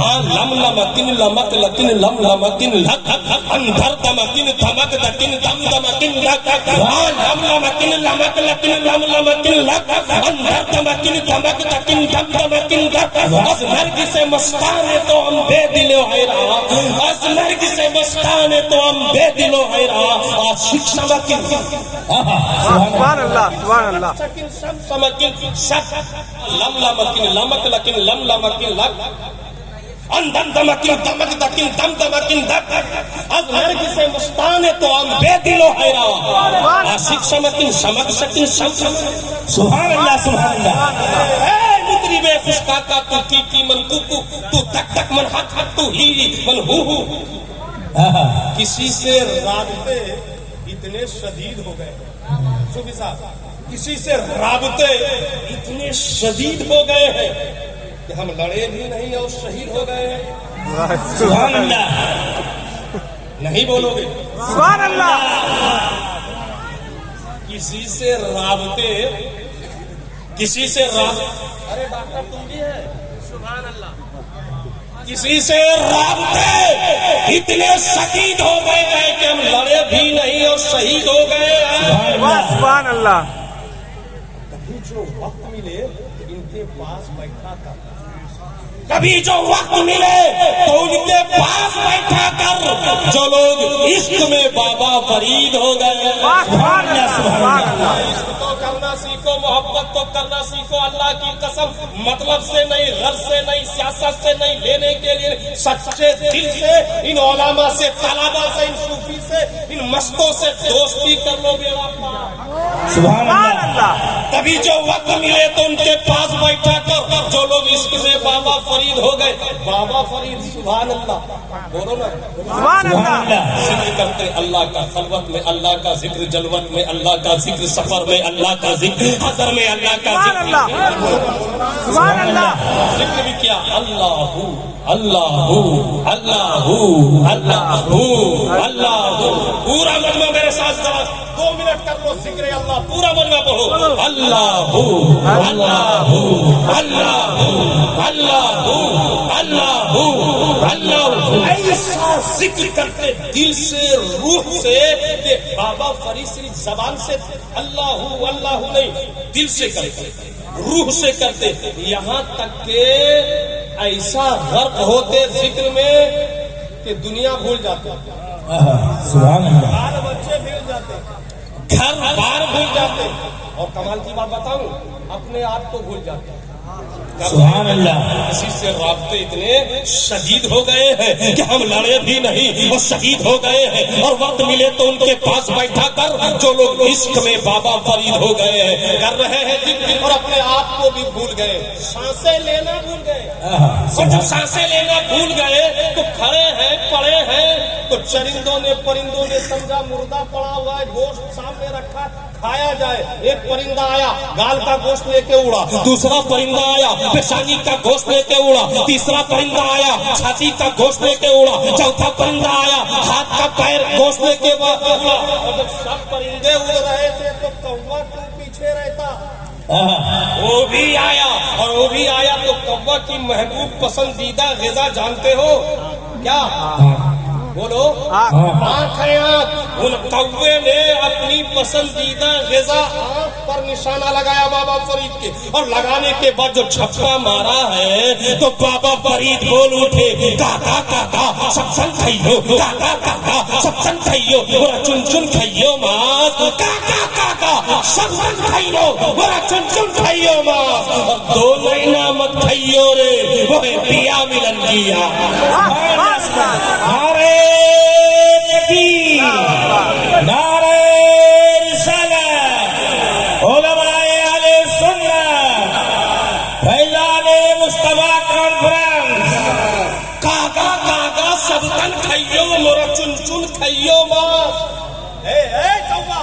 لم لمکن لمک لکن لم لمکن لک اندر دمکن دھمک دکن دم دمکن لک لم لمکن لمک لکن لم لمکن لک اندر دمکن دھمک دکن دم دمکن لک از نرگس مستان تو ہم بے دل و حیران از نرگس مستان تو ہم بے دل و حیران عاشق سمکن سبحان اللہ سبحان اللہ سمکن شک لم لمکن لمک لکن لم لمکن لک اندم دمکن دمک دکن دم دمکن دک از نرگس مستان تو ہم بے دل و حیران عاشق سمکن سمک سکن سم سبحان اللہ سبحان اللہ اے مطرب خوشکاکا تو کی من کوکو تو تک تک من حق حق تو ہی من ہو کسی سے رابطے اتنے شدید ہو گئے صوفی صاحب کسی سے رابطے اتنے شدید ہو گئے ہیں کہ ہم لڑے بھی نہیں اور شہید ہو گئے ہیں سبحان اللہ نہیں بولو گے سبحان اللہ کسی سے رابطے ارے ڈاکٹر تم بھی ہے سبحان اللہ کسی سے رابطے اتنے شدید ہو گئے ہیں کہ ہم لڑے بھی نہیں اور شہید ہو گئے ہیں سبحان اللہ کبھی جو وقت ملے ان کے پاس بیٹھا تھا کبھی جو وقت ملے تو ان کے پاس بیٹھا کر جو لوگ عشق میں بابا فرید ہو گئے عشق تو کرنا سیکھو محبت تو کرنا سیکھو اللہ کی قسم مطلب سے نہیں غرض سے نہیں سیاست سے نہیں لینے کے لیے سچے دل سے ان علماء سے طلباء سے ان صوفی سے ان مستوں سے دوستی کر لو میرا سبحان اللہ کبھی جو وقت ملے تو ان کے پاس بیٹھا کر جو لوگ عشق میں بابا فرید ہو گئے بابا فرید سبحان اللہ بولو نا سبحان اللہ ذکر کرتے اللہ کا خلوت میں اللہ کا ذکر جلوت میں اللہ کا ذکر سفر میں اللہ کا ذکر حضر میں اللہ کا ذکر سبحان اللہ ذکر بھی کیا اللہ اللہ اللہ اللہ اللہ پورا مجمع میرے ساتھ ذرا 2 منٹ کر لو ذکر اللہ پورا مجمع پڑھو اللہ اللہ اللہ اللہ اللہ اللہ ایسا ذکر کرتے دل سے روح سے کہ بابا فرید صرف زبان سے اللہ اللہ نہیں دل سے کرتے روح سے کرتے یہاں تک کہ ایسا غرق ہوتے ذکر میں کہ دنیا بھول جاتے سبحان اللہ بال بچے بھول جاتے گھر بار بھول جاتے اور کمال کی بات بتاؤں اپنے آپ کو بھول جاتے سبحان اللہ کسی سے رابطے اتنے شدید ہو گئے ہیں کہ ہم لڑے بھی نہیں اور شہید ہو گئے ہیں اور وقت ملے تو ان کے پاس بیٹھا کر جو لوگ عشق میں بابا فرید ہو گئے ہیں کر رہے ہیں ذکر اور اپنے آپ کو بھی بھول گئے سانسیں لینا بھول گئے اور جب سانسیں لینا بھول گئے تو کھڑے ہیں پڑے ہیں تو چرندوں نے پرندوں نے سمجھا مردہ پڑا ہوا ہے گوشت سامنے رکھا کھایا جائے ایک پرندہ آیا گال کا گوشت لے کے اڑا دوسرا پرندہ آیا پیشانی کا گوشت لے کے اڑا تیسرا پرندہ آیا چھاتی کا گوشت لے کے اڑا چوتھا پرندہ آیا ہاتھ کا پیر گوشت لے کے اڑا اور جب سب پرندے اڑ رہے تھے تو کوا کیوں پیچھے رہتا وہ بھی آیا اور وہ بھی آیا تو کوا کی محبوب پسندیدہ غذا جانتے ہو کیا بولو آنکھ ہے آنکھ ان کوے نے اپنی پسندیدہ غذا آنکھ پر نشانہ لگایا بابا فرید کے اور لگانے کے بعد جو چھپا مارا ہے تو بابا فرید بول اٹھے کاکا کاکا سب سن کھائیو کاکا کاکا سب سن کھائیو برا چن چن کھائیو ماس کاکا کاکا سب سن کھائیو برا چن چن کھائیو ماس اور 2 مہینہ مت کھائیو رے وہ پیا ملن گیا ہارے نبی نعرہ رسالت علماء اہل سنت فیضان مصطفیٰ کانفرنس کاکا کاکا سب تن کھائیو مورا چن چن کھائیو ماس اے کوا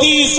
30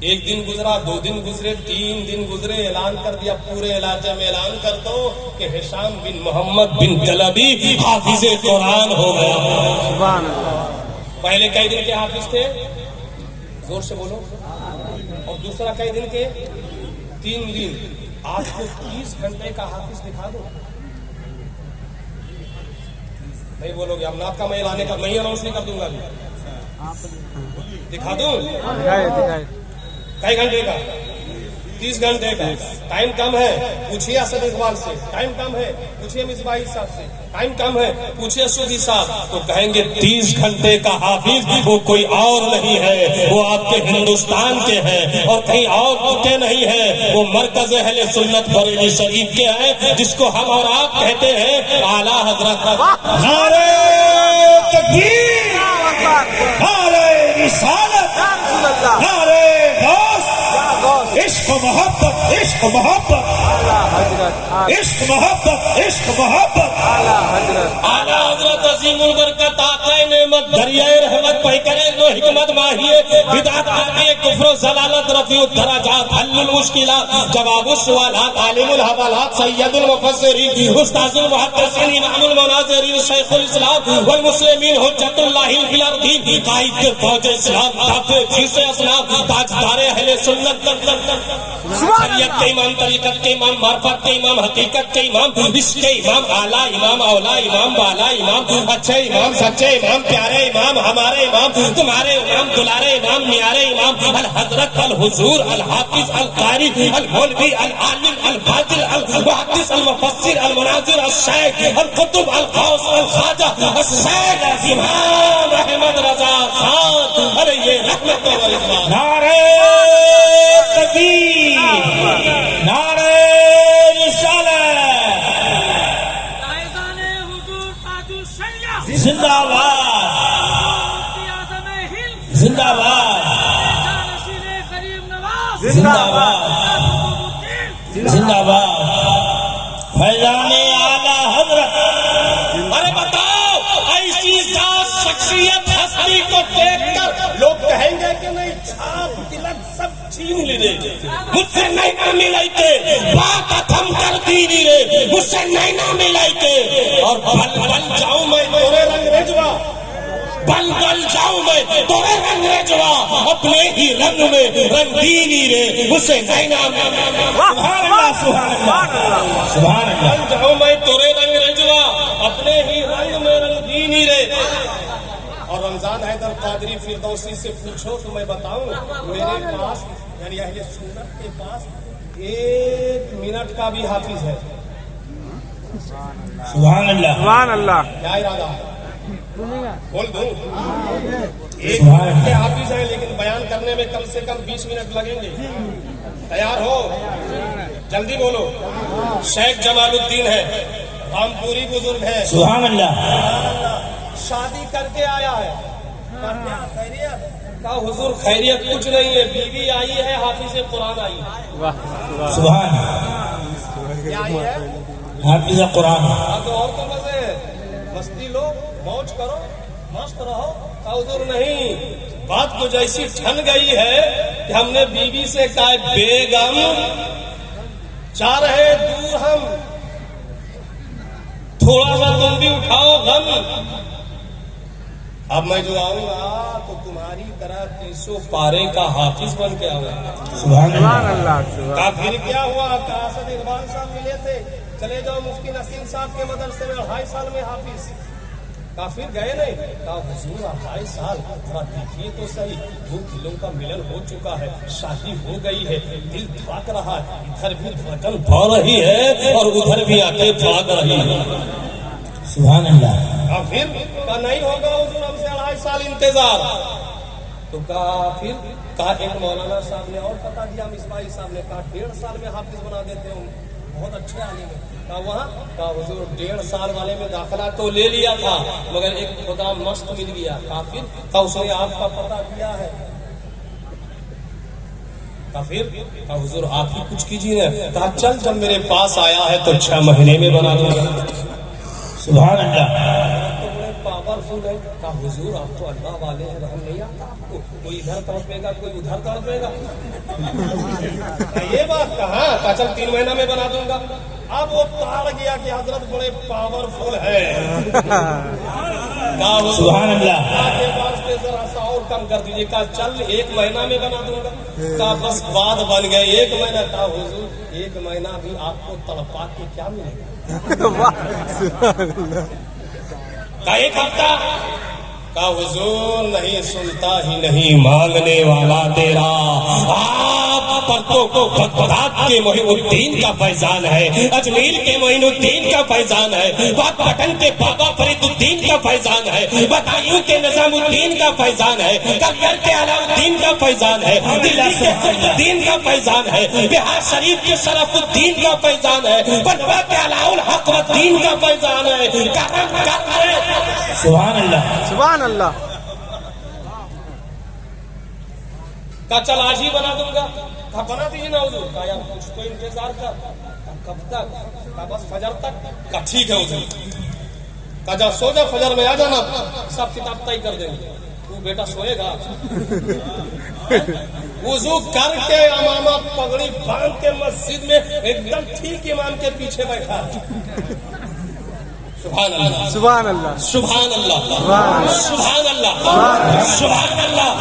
ایک دن گزرا، 2 دن گزرے، 3 دن گزرے، اعلان کر دیا پورے علاقے میں، اعلان کر دو کہ ہشام بن محمد بن کلبی حافظ قرآن ہو گیا۔ سبحان اللہ۔ پہلے کئی دن کے حافظ تھے؟ زور سے بولو۔ اور دوسرا کئی دن کے؟ 3 دن۔ آج کو 30 گھنٹے کا حافظ دکھا دو، نہیں بولو گے؟ امنات کا میں لانے کا میں اناؤنس نہیں کر دوں گا، دکھا دوں؟ دکھائے۔ کئی گھنٹے کا؟ 30 گھنٹے کا۔ ٹائم کم ہے، پوچھیے اسد اقبال سے۔ ٹائم کم ہے، پوچھیے مصباحی صاحب سے۔ ٹائم کم ہے، پوچھیے سودی صاحب، تو کہیں گے 30 گھنٹے کا حافظ وہ کوئی اور نہیں ہے، وہ آپ کے ہندوستان کے ہیں اور کہیں اور کے نہیں ہے، وہ مرکز اہل سنت بریلی شریف کے ہیں، جس کو ہم اور آپ کہتے ہیں اعلیٰ حضرت۔ نعرہ تکبیر، نعرہ رسالت، نعرہ غوث، عشق محبت، عشق محبت، عشق محبت، عشق محبت۔ اعلیٰ حضرت عظیم البرکت آقا نعمت دریائے رحمت پیکرے و حکمت ماہیے بدعت آئیے کفر و ضلالت رفیع الدرجات حل المشکلات جواب السوالات عالم الحوالات سید المفسرین استاذ المحدثین امام المناظرین شیخ الاسلام والمسلمین حجت اللہ فی الارضین قائد فوج اسلام دافع فیس اسلام تاجدار اہل سنت شریعت کے امام، طریقت کے امام، معرفت کے امام، حقیقت کے امام، عشق کے امام، اعلیٰ امام، اولا امام، بالا امام، اچھے امام، سچے امام، پیارے امام، ہمارے امام، تمہارے امام، دلارے امام، نیارے امام، الحضرت، الحضور، الحافظ، القاری، المولوی، العالم، الفاضل، المحدث، المفسر، المناظر، الشیخ، القطب، الغوث، الخواجہ، الشیخ امام احمد رضا خان علیہ رحمت و رضوان۔ نعرہ تکبیر، نعرہ رسالت، زندہ باد، زندہ باد، زندہ باد، زندہ باد، فیضان اعلیٰ حضرت۔ ارے بتاؤ، ایسی ذات، شخصیت، ہستی کو دیکھ کر لوگ کہیں گے کہ نہیں چھاپ تلک سب چھین لی رے، مجھ سے نہیں نہ ملائی کے بات اتھم کر دی رے، مجھ سے نہیں نہ ملائی کے، اور بل بل جاؤں میں تورے رنگ رجوا، بل بل جاؤں میں تورے رنگ رجوا، اپنے ہی رنگ میں رنگینی رے، مجھ سے نہیں نہ سبحان اللہ، سبحان اللہ، سبحان اللہ۔ بل جاؤں میں تورے رنگ رجوا، اپنے ہی رنگ میں رنگینی رے۔ اور رمضان حیدر قادری فردوسی سے پوچھو تو میں بتاؤں، میرے پاس یعنی اہل سنت کے پاس 1 منٹ کا بھی حافظ ہے۔ سبحان اللہ، سبحان اللہ۔ کیا ارادہ ہے؟ بول دوں 1 منٹ کے حافظ ہیں، لیکن بیان کرنے میں کم سے کم 20 منٹ لگیں گے۔ تیار ہو؟ جلدی بولو۔ شیخ جمال الدین ہے، رامپوری بزرگ ہے، سبحان اللہ۔ شادی کر کے آیا ہے، کہا حضور خیریت کچھ نہیں ہے، بیوی آئی ہے، حافظ قرآن آئی ہے۔ سبحان، کیا آئی ہے؟ حافظ قرآن۔ تو اور تو مزے ہے، مستی لو، موج کرو، مست رہو۔ کہا حضور نہیں، بات کو جیسی ٹھن گئی ہے کہ ہم نے بیوی سے کہا بیگم چاہ رہے دور ہم، تھوڑا سا تم بھی اٹھاؤ غم، اب میں جو آؤں گا تو تمہاری طرح 300 پارے کا حافظ بن کے آؤں گا۔ سبحان سبحان اللہ۔ اللہ۔ کہا پھر کیا ہوا؟ کہا اسد اقبال صاحب ملے تھے، چلے جاؤ مفتی نسیم صاحب کے مدرسے میں 2.5 سال میں حافظ۔ کہا پھر گئے نہیں؟ کہا حضور 2.5 سال، ذرا دیکھیے تو صحیح، 2 دلوں کا ملن ہو چکا ہے، شادی ہو گئی ہے، دل دھڑک رہا ہے، ادھر بھی دھڑکن پا رہی ہے اور ادھر بھی آ کے دھڑک رہی ہے۔ سبحان اللہ۔ کہا پھر؟ کہا نہیں ہوگا حضور، ہم سے 2.5 سال انتظار۔ تو کہا پھر؟ کہا ایک مولانا صاحب نے اور بتا دیا، مصباحی صاحب نے کہا 1.5 سال میں حافظ بنا دیتے ہوں، بہت اچھے عالم ہیں۔ کہا وہاں؟ کہا حضور 1.5 سال والے میں داخلہ تو لے لیا تھا، مگر ایک خدا مست مل گیا۔ کہا پھر؟ کہا اس نے آپ کا پتہ دیا ہے۔ کہا پھر؟ کہا حضور آپ ہی کچھ کیجیے نا۔ کہا چل، جب میرے پاس آیا ہے تو 6 مہینے میں بنا دوں گا۔ سبحان اللہ۔ تو بڑے پاور کیوں نہیں؟ کہا حضور آپ تو اللہ والے ہیں، رحم نہیں آتا آپ کو، کوئی ادھر تڑپے گا کوئی ادھر تڑپے گا۔ یہ بات کہا، کہا چل 3 مہینہ میں بنا دوں گا۔ اب وہ تاڑ گیا کہ حضرت بڑے پاورفل ہے، سبحان اللہ۔ کے واسطے ذرا سا اور کم کر دیجیے۔ کہا چل 1 مہینہ میں بنا دوں گا۔ کہا بس بعد بن گئے 1 مہینہ۔ کہا حضور 1 مہینہ بھی آپ کو تڑپا کے کیا ملے گا؟ کہا 1 ہفتہ۔ کہا حضور نہیں سنتا ہی نہیں مانگنے والا تیرا، آپ پر تو بغداد کے معین الدین کا فیضان ہے، اجمیر کے معین الدین کا فیضان ہے، پٹن کے بابا فرید الدین کا فیضان ہے، بدایوں کے نظام الدین کا فیضان ہے، کلکر کے علاء الدین کا فیضان ہے، دلی کے قطب الدین کا فیضان ہے، بہار شریف کے شرف الدین کا فیضان ہے، بلوا کے علاء الحق الدین کا فیضان ہے۔ کرم کر لے۔ سبحان اللہ، سبحان اللہ۔ کہا چل آج ہی بنا دوں گا۔ کہا بنا دیجیے نا حضور۔ کہا یار کچھ تو انتظار کر۔ کہا کب تک؟ کہا بس فجر تک۔ کہا ٹھیک ہے حضور۔ کہا جا سو جا، فجر میں آ جانا، سب کتاب طے کر دیں گے۔ تو بیٹا سوئے گا؟ وضو کر کے امامہ پگڑی باندھ کے مسجد میں ایک دم ٹھیک امام کے پیچھے بیٹھا۔ سبحان اللہ، سبحان اللہ، سبحان اللہ، سبحان اللہ، سبحان اللہ،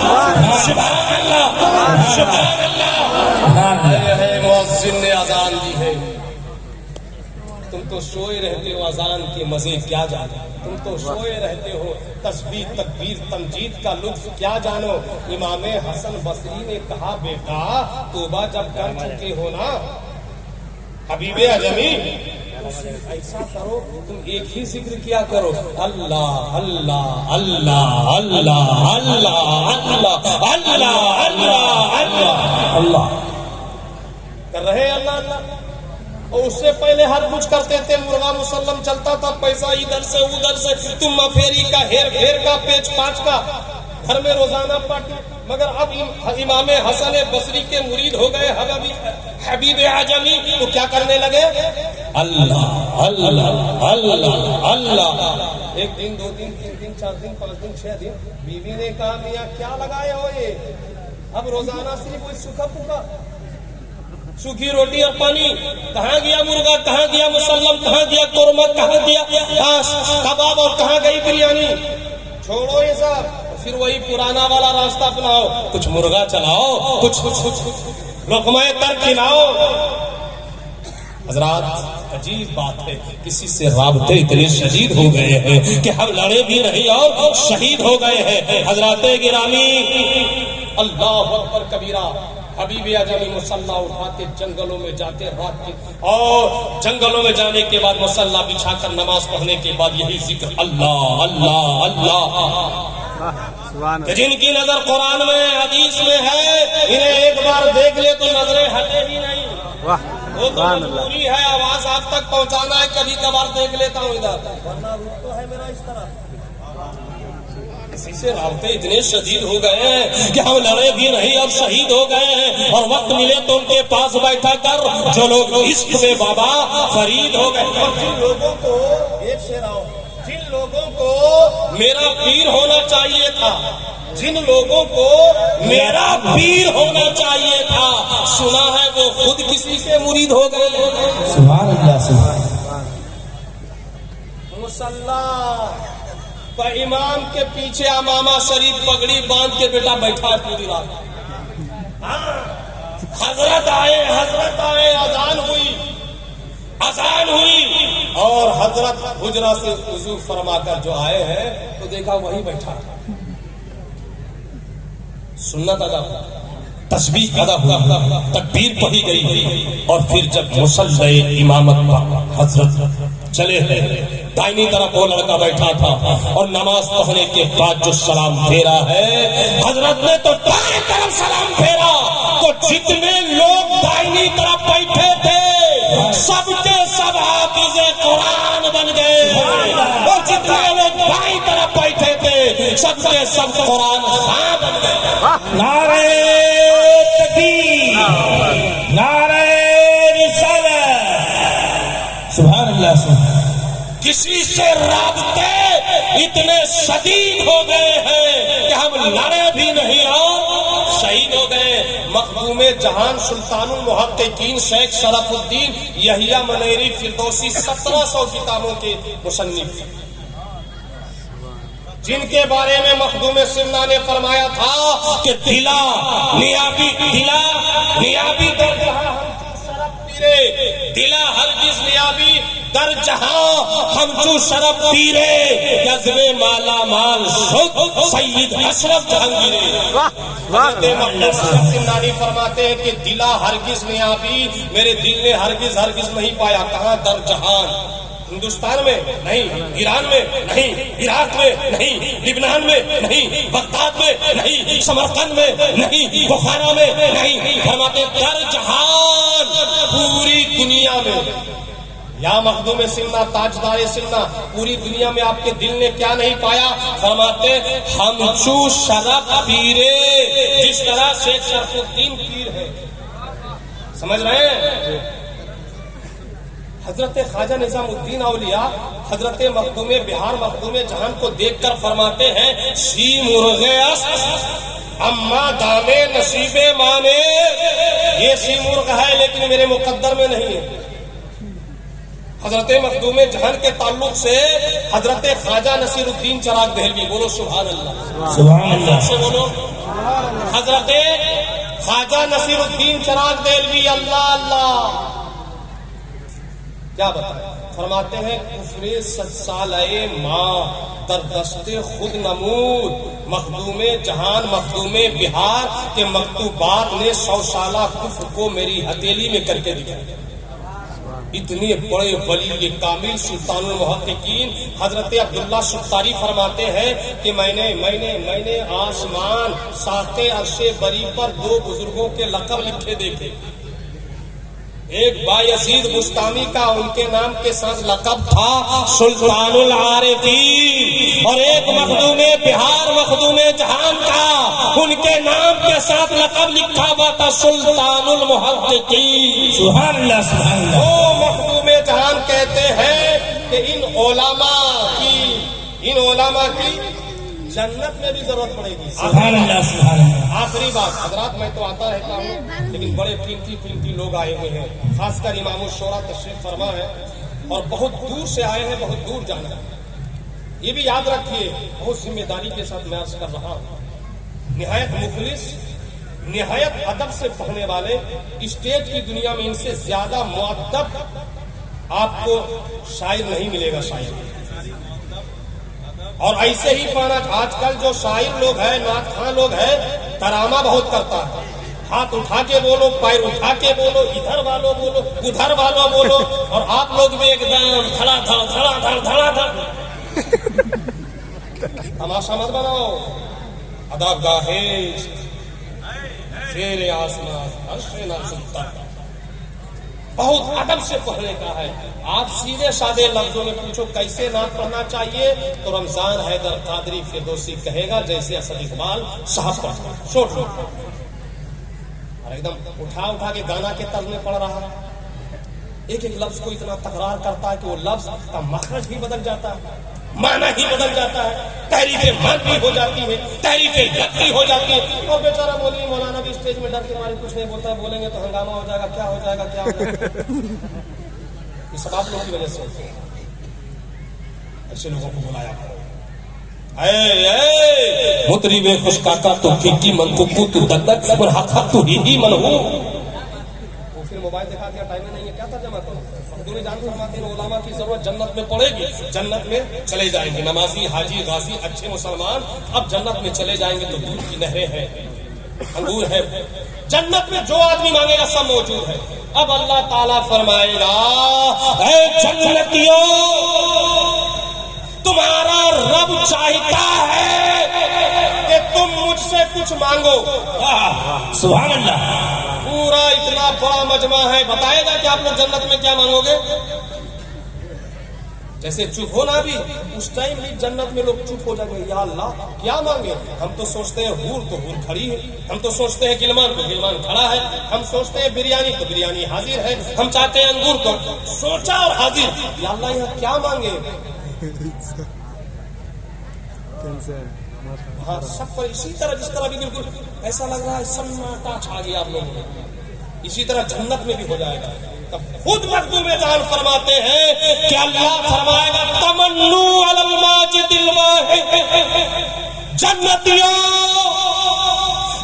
سبحان اللہ، سبحان اللہ۔ مؤذن نے اذان دی ہے، تم تو سوئے رہتے ہو، اذان کے مزے کیا جانو، تم تو سوئے رہتے ہو، تسبیح تکبیر تمجید کا لطف کیا جانو۔ امام حسن بصری نے کہا بیٹا توبہ جب کر چکے ہو نا حبیب اعظمی، ایسا کرو تم ایک ہی ذکر کیا کرو، اللہ اللہ اللہ اللہ اللہ اللہ اللہ اللہ اللہ اللہ کر رہے اللہ اللہ۔ اور اس سے پہلے ہر کچھ کرتے تھے، مرغا مسلم چلتا تھا، پیسہ ادھر سے ادھر سے، تم مفیری کا ہیر پھیر کا پیچ پاچ کا، گھر میں روزانہ پارٹی۔ مگر اب امام حسن بصری کے مرید ہو گئے حبیب اعظمی، تو کیا کرنے لگے؟ اللہ اللہ اللہ اللہ۔ 1 دن 2 دن 3 دن 4 دن 5 دن 6 دن، بیوی نے کہا میاں کیا لگائے ہو یہ؟ اب روزانہ صرف وہی سوکھا پھوکا، سوکھی روٹی اور پانی۔ کہاں گیا مرغا، کہاں گیا مسلم، کہاں گیا قورمہ، کہاں گیا کباب، اور کہاں گئی بریانی؟ چھوڑو یہ سب، پھر وہی پرانا والا راستہ اپناؤ، کچھ مرغا چلاؤ، کچھ لقمہ تر کھلاؤ۔ حضرات عجیب بات ہے، کسی سے رابطے اتنے شدید ہو گئے ہیں کہ ہم لڑے بھی نہیں اور شہید ہو گئے ہیں۔ حضرات گرامی، اللہ اکبر کبیرہ، حبیب اعظمی مصلی اٹھا کے جنگلوں میں جاتے رات کے، اور جنگلوں میں جانے کے بعد مصلی بچھا کر نماز پڑھنے کے بعد یہی ذکر اللہ اللہ اللہ، کہ جن کی نظر قرآن میں حدیث میں ہے، انہیں ایک بار دیکھ لے تو نظریں ہٹے ہی نہیں۔ وہ تو مجبوری ہے، آواز آپ تک پہنچانا ہے، کبھی کبھار دیکھ لیتا ہوں ادھر، ورنہ روح تو ہے میرا اس طرح۔ کسی سے رابطے اتنے شدید ہو گئے ہیں کہ ہم لڑے بھی نہیں اور شہید ہو گئے ہیں، اور وقت ملے تو ان کے پاس بیٹھا کر جو لوگ عشق میں بابا فرید ہو گئے، جن لوگوں کو ایک شعر آؤ، جن لوگوں کو میرا پیر ہونا چاہیے تھا، جن لوگوں کو میرا پیر ہونا چاہیے تھا، سنا ہے وہ خود کسی سے مرید ہو گئے۔ سبحان اللہ، سبحان اللہ۔ مصلی امام کے پیچھے امامہ شریف پگڑی باندھ کے بیٹا بیٹھا ہے پوری رات۔ حضرت آئے، اذان ہوئی اور حضرت حجرہ سے وضو فرما کر جو آئے ہیں تو دیکھا وہی بیٹھا، سنت ادا ہوا، تسبیح ادا ہوا، تکبیر پڑھی گئی، اور پھر جب مصلی امامت پر حضرت چلے ہیں، دائنی طرف وہ لڑکا بیٹھا تھا، اور نماز پڑھنے کے بعد جو سلام پھیرا ہے، حضرت نے تو دائیں طرف سلام پھیرا تو جتنے لوگ دائنی طرف بیٹھے تھے سب کے سب حافظ قرآن بن گئے، اور جتنے لوگ بائیں طرف بیٹھے تھے سب کے سب قرآن خواں بن گئے۔ نعرہ تکبیر، نعرہ رسالت، سبحان اللہ، سبحان اللہ۔ کسی سے رابطے اتنے شدید ہو گئے ہیں کہ ہم لڑے بھی نہیں اور شہید ہو گئے. مخدوم جہان سلطان المحققین شیخ شرف الدین یحییٰ منیری فردوسی 1700 کتابوں کے مصنف، جن کے بارے میں مخدوم سمنا نے فرمایا تھا کہ دلا نیابی در جہاں شرف پیرے، دلا ہرگز نیابی در جہاں ہم جو شرف پیرے، جذب مالا مال شد سید اشرف جہانگیرے. سمنانی فرماتے ہیں کہ دلا ہرگز نیابی، میرے دل نے ہرگز نہیں پایا. کہاں؟ در جہان. ہندوستان میں نہیں، ایران میں نہیں، عراق میں نہیں، لبنان میں نہیں، بغداد میں نہیں، سمرقند میں نہیں، بخارا میں نہیں. فرماتے در جہان، پوری دنیا میں. یا مخدوم سمنا تاجدار سمنا، پوری دنیا میں آپ کے دل نے کیا نہیں پایا؟ فرماتے ہم چو شرف پیرے، جس طرح شیخ شرف الدین پیر ہے. سمجھ رہے ہیں؟ حضرت خواجہ نظام الدین اولیاء حضرت مخدوم بہار مخدوم جہان کو دیکھ کر فرماتے ہیں سی مرغے است اما دامے نصیب مانے. یہ سی مرغ ہے لیکن میرے مقدر میں نہیں ہے. حضرت مخدوم جہان کے تعلق سے حضرت خواجہ نصیر الدین چراغ دہلوی، بولو سبحان اللہ، سبحان اللہ سے بولو. حضرت خواجہ نصیر الدین چراغ دہلوی، اللہ اللہ کیا بتائیں. فرماتے ہیں کفر 100 سالہ ماں در دست خود نمود، مخدوم جہان مخدوم بہار کے مکتوبات نے 100 سالہ کفر کو میری ہتھیلی میں کر کے دکھایا. اتنے بڑے ولی کامل سلطان المحققین حضرت عبداللہ ستاری فرماتے ہیں کہ میں نے آسمان ساقِ عرش بری پر 2 بزرگوں کے لقب لکھے دیکھے. ایک بایزید بستانی کا ان کے نام کے ساتھ لقب تھا سلطان العارفین، اور ایک مخدوم بہار مخدوم جہان کا ان کے نام کے ساتھ لقب لکھا ہوا تھا سلطان المحققین. سبحان اللہ سبحان اللہ. وہ مخدوم جہان کہتے ہیں کہ ان علماء کی جنت میں بھی ضرورت پڑے گی. سبحان اللہ سبحان اللہ. آخری بات حضرات، میں تو آتا رہتا ہوں لیکن بڑے قیمتی لوگ آئے ہوئے ہیں، خاص کر امام الشورا تشریف فرما ہے اور بہت دور سے آئے ہیں، بہت دور جانا ہے. یہ بھی یاد رکھیے، بہت ذمہ داری کے ساتھ میں عرض کر رہا ہوں، نہایت مخلص، نہایت ادب سے پڑھنے والے، اسٹیج کی دنیا میں ان سے زیادہ مؤدب آپ کو شاعر نہیں ملے گا. شاعر اور ایسے ہی پانا. آج کل جو شاعر لوگ ہیں، نعت خواں لوگ ہیں، ترانہ بہت کرتا ہے. ہاتھ اٹھا کے بولو، پیر اٹھا کے بولو، ادھر والو بولو، ادھر والو بولو، اور آپ لوگ بھی ایک دم دھڑا دھڑ. تماشا مت بناؤ. ادب گاہے زیر آسمان عرش نازکتا، بہت ادب سے پڑھنے کا ہے. آپ سیدھے سادے لفظوں میں پوچھو کیسے نعت پڑھنا چاہیے تو رمضان حیدر قادری فردوسی کہے گا جیسے اسد اقبال صاحب پڑھتا ہے. چھوٹ اور ایک دم اٹھا کے گانا کے طرز میں پڑھ رہا ہے. ایک لفظ کو اتنا تکرار کرتا ہے کہ وہ لفظ کا مخرج بھی بدل جاتا ہے، معنی ہی بدل جاتا ہے، تحریف من بھی ہو جاتی ہے، تحریف لفظی ہو جاتی ہے. اور بیچارہ مولوی مولانا بھی اسٹیج میں ڈر کے مارے کچھ نہیں بولتا ہے، بولیں گے تو ہنگامہ ہو جائے گا، کیا ہو جائے گا. یہ سب آپ لوگوں کی وجہ سے ہوتے ہیں. ایسے لوگوں کو بلایا مطرب خوش کاکا تو کی من کو تو ددک اور حق تو ہی من ہو. وہ پھر موبائل دکھا دیا، ٹائم نہیں ہے، کیا ترجمہ کروں. دونوں جان فرماتے ہیں علماء کی ضرورت جنت میں پڑے گی، جنت میں چلے جائیں گے. نمازی حاجی غازی اچھے مسلمان اب جنت میں چلے جائیں گے تو دودھ کی نہریں ہیں، انگور ہے. جنت میں جو آدمی مانگے گا سب موجود ہے. اب اللہ تعالیٰ فرمائے گا اے جنتیوں، تمہارا رب چاہتا ہے کہ تم مجھ سے کچھ مانگو. سبحان اللہ. پورا اتنا بڑا مجمع ہے، بتائے گا کہ آپ لوگ جنت میں کیا مانگو گے. جیسے چپ ہونا بھی اس ٹائم بھی جنت میں لوگ چپ ہو جائیں گے. یا اللہ کیا مانگے؟ ہم تو سوچتے ہیں حور تو حور کھڑی ہے, ہم تو سوچتے ہیں گلمان تو گلمان کھڑا ہے, ہم سوچتے ہیں بریانی تو بریانی حاضر ہے, ہم چاہتے ہیں انگور تو سوچا اور حاضر. یا اللہ یہاں کیا مانگے؟ ہاں سب پر اسی طرح جس طرح بھی بالکل ایسا لگ رہا ہے سناٹا چھا گیا آپ لوگوں میں, اسی طرح جنت میں بھی ہو جائے گا. تب خود مخدوم جان فرماتے ہیں کہ اللہ فرمائے گا تمنو علی الماجد الواحد, جنتیوں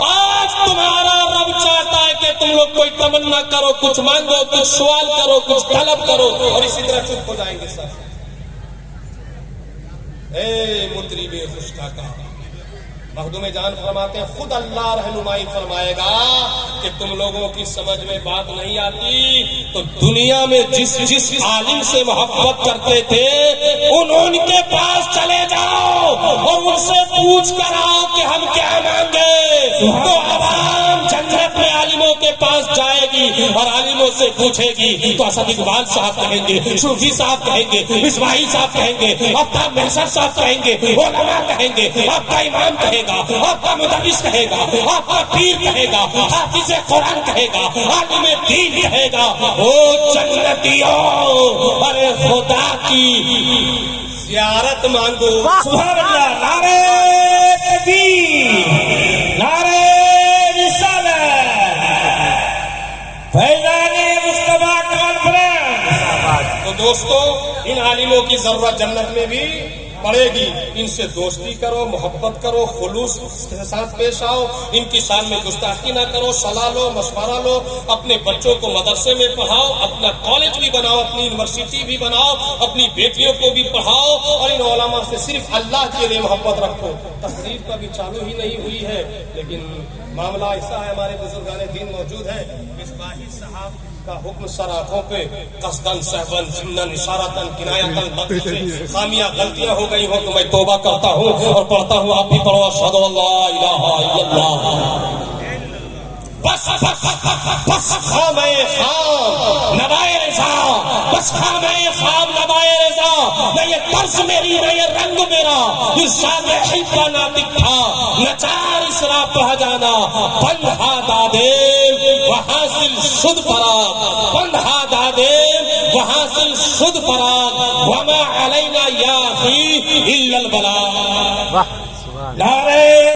آج تمہارا رب چاہتا ہے کہ تم لوگ کوئی تمنا کرو, کچھ مانگو, کچھ سوال کرو, کچھ طلب کرو, اور اسی طرح چپ ہو جائیں گے سب. اے مطرب خشکا کا مخدوم جان فرماتے ہیں خود اللہ رہنمائی فرمائے گا کہ تم لوگوں کی سمجھ میں بات نہیں آتی تو دنیا میں جس عالم سے محبت کرتے تھے ان کے پاس چلے جاؤ اور ان سے پوچھ کر آؤ کہ ہم کیا مانگے. تو عوام جنت میں عالموں کے پاس جائے گی اور عالموں سے پوچھے گی تو اسد اقبال صاحب کہیں گے, صوفی صاحب کہیں گے, اسماعیل صاحب کہیں گے, آفتاب محسن صاحب کہیں گے, علماء کہیں گے, آپ کا امام کہے گا, آپ کا مدرس کہے گا, آپ کا پیر کہے گا, حافظ قرآن کہے گا, عالم دین کہے گا, او جنتیوں ارے خدا کی زیارت مانگو. سبحان اللہ. نعرہ تکبیر, نعرہ رسالت, فیضان مصطفیٰ کانفرنس. تو دوستو ان عالموں کی ضرورت جنت میں بھی پڑے گی. ان سے دوستی کرو, محبت کرو, خلوص کے ساتھ پیش آؤ, ان کی شان میں گستاخی نہ کرو, صلاح لو, مشورہ لو, اپنے بچوں کو مدرسے میں پڑھاؤ, اپنا کالج بھی بناؤ, اپنی یونیورسٹی بھی بناؤ, اپنی بیٹیوں کو بھی پڑھاؤ, اور ان علماء سے صرف اللہ کے لیے محبت رکھو. تقریر کا بھی چالو ہی نہیں ہوئی ہے لیکن معاملہ ایسا ہے, ہمارے بزرگان دین موجود ہیں. مصباحی صاحب کا حکم سر آنکھوں پہ قصدن سہون ضمنن اشارتن کنایتن مقصد خامیاں غلطیاں ہو گئی ہوں تو میں توبہ کرتا ہوں اور پڑھتا ہوں, آپ بھی پڑھو اشہد ان لا الہ الا اللہ. بس بس خام خام نوائے رضا, بس خام خام نوائے رضا. نہ یہ طرز میری نہ یہ رنگ میرا ارشاد حب کا ناطق تھا, نچار اسرا پڑھ جانا بندھا دادے وحاصل شد فراغ, بندھا دادے وحاصل شد فراغ, وما علینا یا اخی الا البلاغ. نعرہ